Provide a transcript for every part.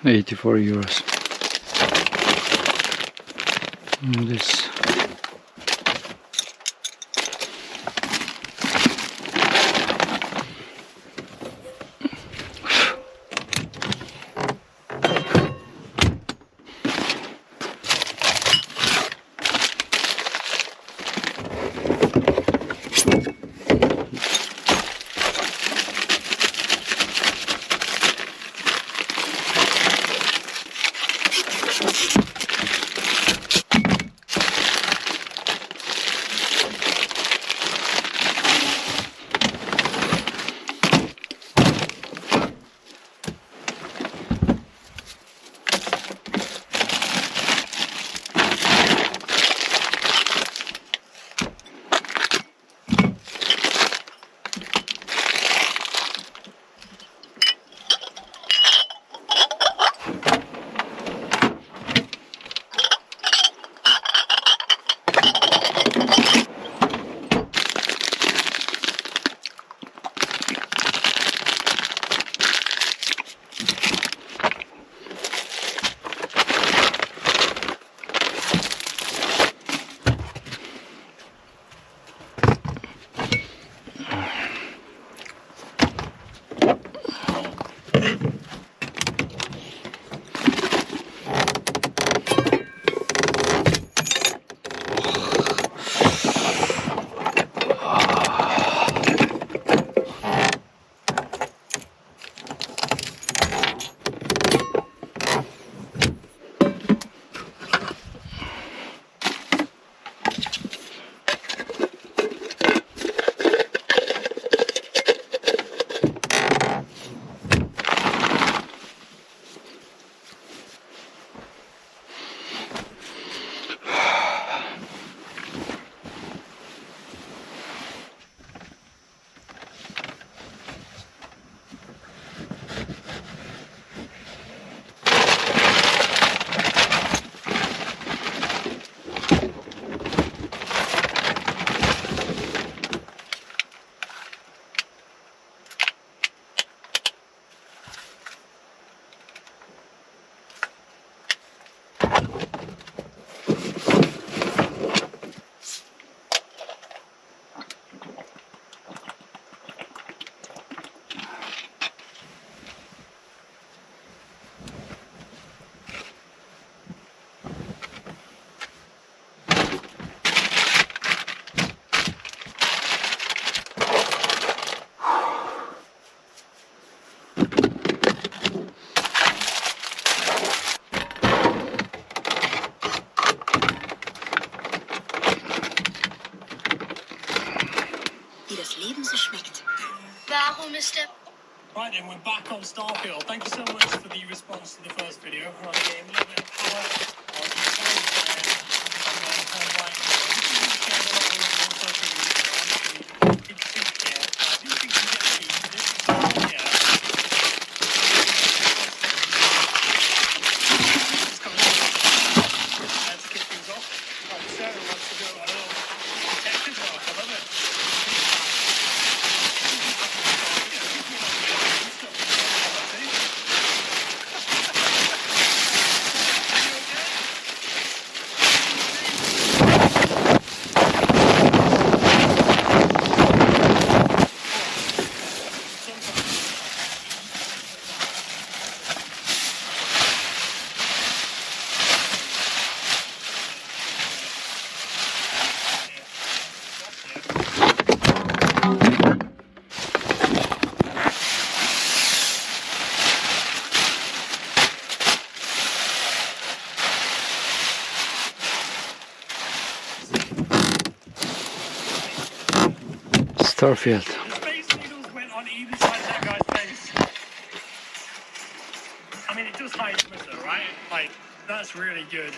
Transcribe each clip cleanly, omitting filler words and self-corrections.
€84. And this step. Right then, we're back on Starfield. Thank you so much for the response to the first video. Right, getting a little bit of power on the side there. And then kind of like, this is shared a lot on social media. Honestly, big share. I do think we get the this one here. It's coming up. Let's kick things off. Right, Sarah wants to do a little detective work. I love it. Starfield. The space needles went on either side of that guy's face. I mean, it does hide from us though, right? Like, that's really good.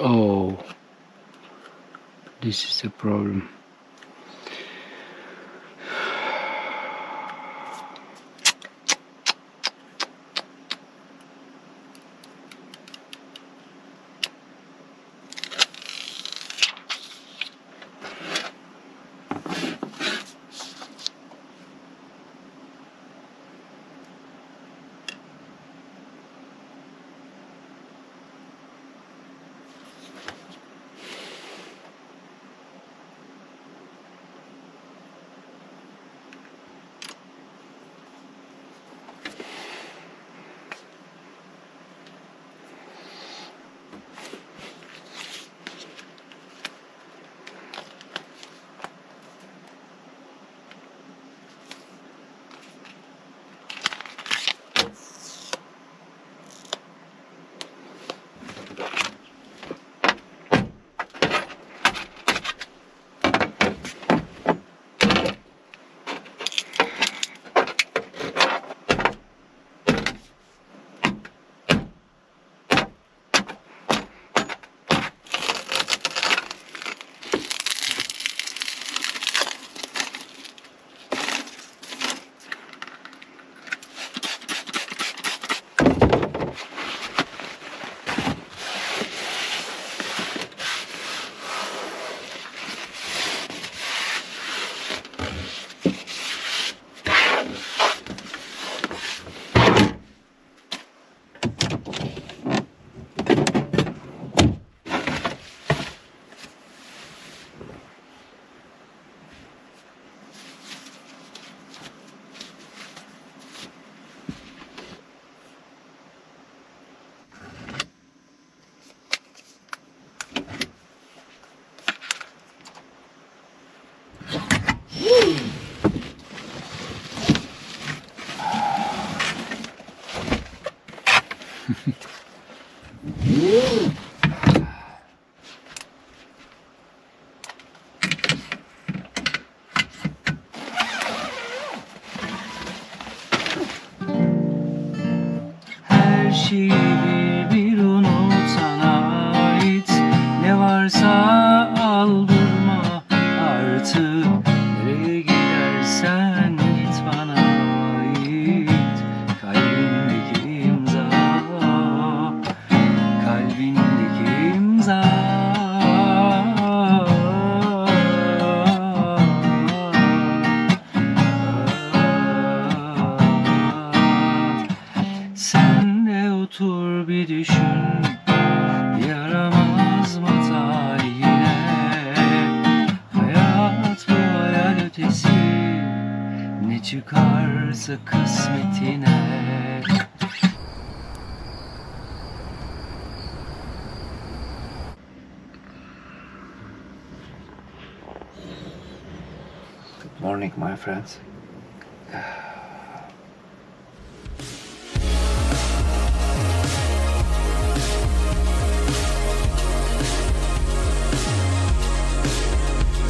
Oh, this is a problem. yeşil bir unut sana ait. Ne varsa aldırma artık. Nereye gidersen git bana ait. Kalbindeki imza, kalbindeki imza. Sen de otur bir düşün, yaramaz mı talihine? Hayat bu hayal ötesi, ne çıkarsa kısmetine. Good morning, my friends.